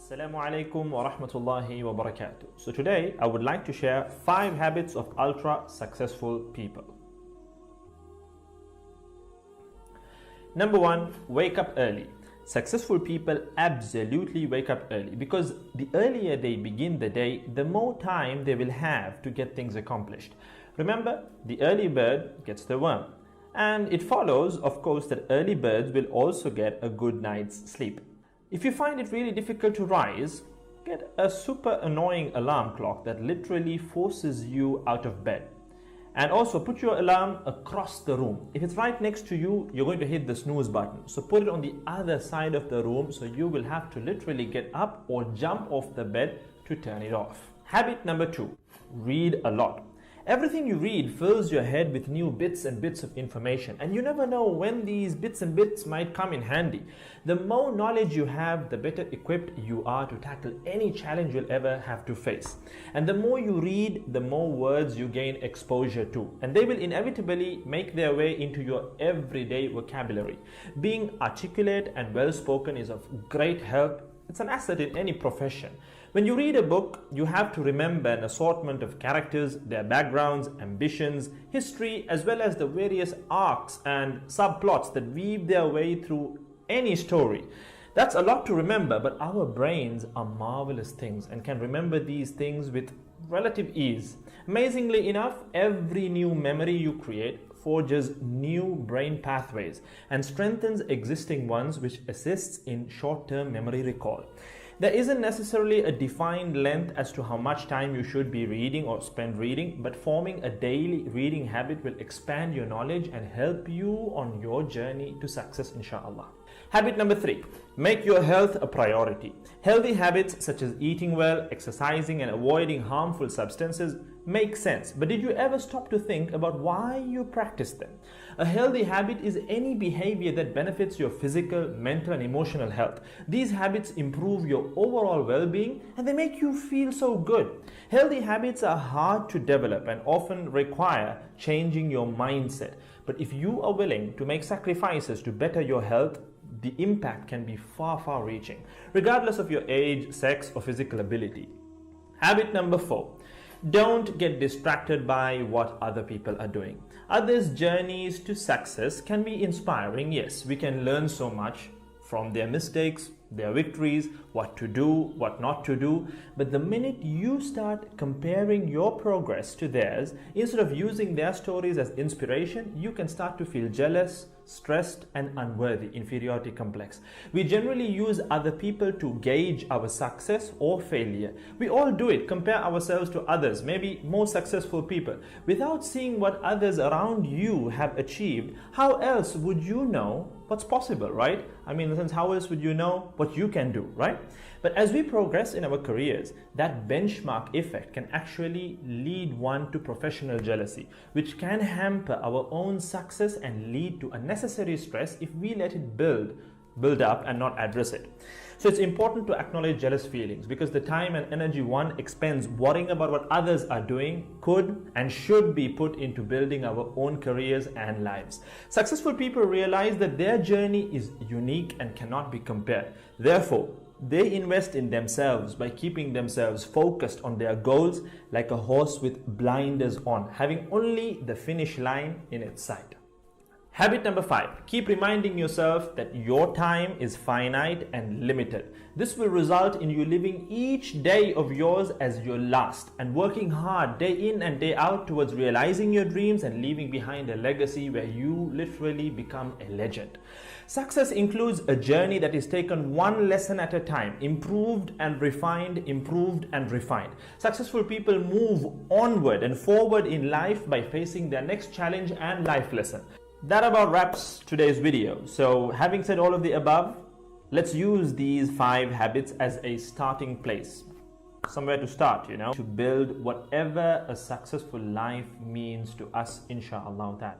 Assalamu alaikum wa rahmatullahi wa barakatuh. So today I would like to share 5 habits of ultra successful people. Number 1, wake up early. Successful people absolutely wake up early because the earlier they begin the day, the more time they will have to get things accomplished. Remember, the early bird gets the worm. And it follows, of course, that early birds will also get a good night's sleep. If you find it really difficult to rise, get a super annoying alarm clock that literally forces you out of bed. And also put your alarm across the room. If it's right next to you, you're going to hit the snooze button. So put it on the other side of the room so you will have to literally get up or jump off the bed to turn it off. Habit number 2, read a lot. Everything you read fills your head with new bits and bits of information, and you never know when these bits and bits might come in handy. The more knowledge you have, the better equipped you are to tackle any challenge you'll ever have to face. And the more you read, the more words you gain exposure to, and they will inevitably make their way into your everyday vocabulary. Being articulate and well-spoken is of great help. It's an asset in any profession. When you read a book, you have to remember an assortment of characters, their backgrounds, ambitions, history, as well as the various arcs and subplots that weave their way through any story. That's a lot to remember, but our brains are marvelous things and can remember these things with relative ease. Amazingly enough, every new memory you create forges new brain pathways and strengthens existing ones, which assists in short-term memory recall. There isn't necessarily a defined length as to how much time you should be reading or spend reading, but forming a daily reading habit will expand your knowledge and help you on your journey to success, inshallah. Habit number 3, make your health a priority. Healthy habits such as eating well, exercising, and avoiding harmful substances make sense, but did you ever stop to think about why you practice them? A healthy habit is any behavior that benefits your physical, mental, and emotional health. These habits improve your overall well-being and they make you feel so good. Healthy habits are hard to develop and often require changing your mindset. But if you are willing to make sacrifices to better your health, the impact can be far reaching, regardless of your age, sex, or physical ability. Habit number 4. Don't get distracted by what other people are doing. Others' journeys to success can be inspiring. Yes, we can learn so much from their mistakes, their victories, what to do, what not to do. But the minute you start comparing your progress to theirs, instead of using their stories as inspiration, you can start to feel jealous, stressed, and unworthy, inferiority complex. We generally use other people to gauge our success or failure. We all do it, compare ourselves to others, maybe more successful people. Without seeing what others around you have achieved, how else would you know what's possible, right? I mean, in the sense, how else would you know what you can do, right? But as we progress in our careers, that benchmark effect can actually lead one to professional jealousy, which can hamper our own success and lead to unnecessary stress if we let it build up and not address it. So it's important to acknowledge jealous feelings because the time and energy one expends worrying about what others are doing could and should be put into building our own careers and lives. Successful people realize that their journey is unique and cannot be compared. Therefore, they invest in themselves by keeping themselves focused on their goals like a horse with blinders on, having only the finish line in its sight. Habit number 5, keep reminding yourself that your time is finite and limited. This will result in you living each day of yours as your last and working hard day in and day out towards realizing your dreams and leaving behind a legacy where you literally become a legend. Success includes a journey that is taken one lesson at a time, improved and refined, improved and refined. Successful people move onward and forward in life by facing their next challenge and life lesson. That about wraps today's video. So having said all of the above, let's use these 5 habits as a starting place. Somewhere to start, to build whatever a successful life means to us, inshallah ta'ala.